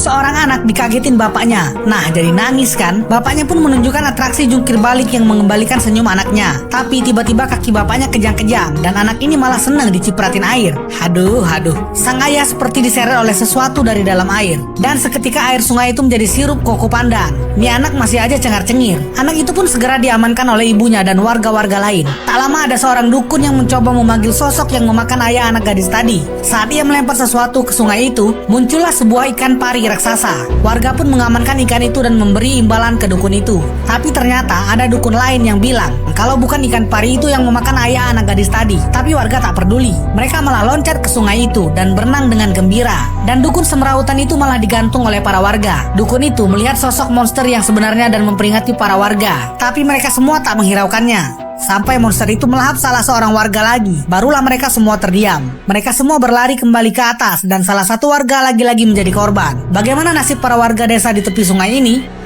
Seorang anak dikagetin bapaknya. Nah, jadi nangis kan? Bapaknya pun menunjukkan atraksi jungkir balik yang mengembalikan senyum anaknya. Tapi tiba-tiba kaki bapaknya kejang-kejang dan anak ini malah senang dicipratin air. Haduh. Sang ayah seperti diseret oleh sesuatu dari dalam air. Dan seketika air sungai itu menjadi sirup koko pandan. Nih anak masih aja cengar-cengir. Anak itu pun segera diamankan oleh ibunya dan warga-warga lain. Tak lama ada seorang dukun yang mencoba memanggil sosok yang memakan ayah anak gadis tadi. Saat ia melempar sesuatu ke sungai itu, muncullah sebuah ikan pari raksasa. Warga pun mengamankan ikan itu dan memberi imbalan ke dukun itu. Tapi ternyata ada dukun lain yang bilang kalau bukan ikan pari itu yang memakan ayah anak gadis tadi. Tapi warga tak peduli. Mereka malah loncat ke sungai itu dan berenang dengan gembira. Dan dukun semerautan itu malah digantung oleh para warga. Dukun itu melihat sosok monster yang sebenarnya dan memperingati para warga. Tapi mereka semua tak menghiraukannya. Sampai monster itu melahap salah seorang warga lagi. Barulah mereka semua terdiam. Mereka semua berlari kembali ke atas dan salah satu warga lagi-lagi menjadi korban. Bagaimana nasib para warga desa di tepi sungai ini?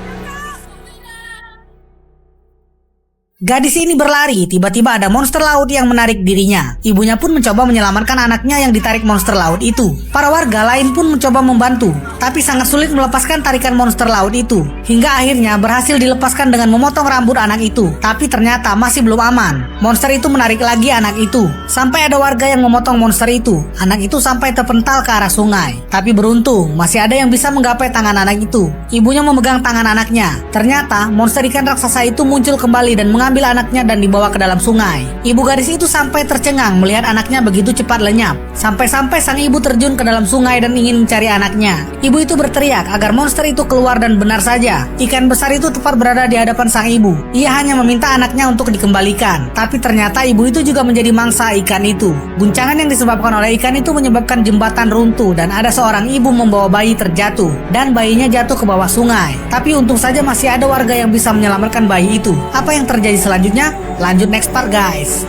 Gadis ini berlari, tiba-tiba ada monster laut yang menarik dirinya. Ibunya pun mencoba menyelamatkan anaknya yang ditarik monster laut itu. Para warga lain pun mencoba membantu, tapi sangat sulit melepaskan tarikan monster laut itu. Hingga akhirnya berhasil dilepaskan dengan memotong rambut anak itu. Tapi ternyata masih belum aman. Monster itu menarik lagi anak itu. Sampai ada warga yang memotong monster itu. Anak itu sampai terpental ke arah sungai. Tapi beruntung, masih ada yang bisa menggapai tangan anak itu. Ibunya memegang tangan anaknya. Ternyata monster ikan raksasa itu muncul kembali dan mengambil anaknya dan dibawa ke dalam sungai. Ibu gadis itu sampai tercengang melihat anaknya begitu cepat lenyap. Sampai-sampai sang ibu terjun ke dalam sungai dan ingin mencari anaknya. Ibu itu berteriak agar monster itu keluar dan benar saja, ikan besar itu tepat berada di hadapan sang ibu. Ia hanya meminta anaknya untuk dikembalikan. Tapi ternyata ibu itu juga menjadi mangsa ikan itu. Guncangan yang disebabkan oleh ikan itu menyebabkan jembatan runtuh dan ada seorang ibu membawa bayi terjatuh. Dan bayinya jatuh ke bawah sungai. Tapi untung saja masih ada warga yang bisa menyelamatkan bayi itu. Apa yang terjadi selanjutnya? Lanjut next part guys.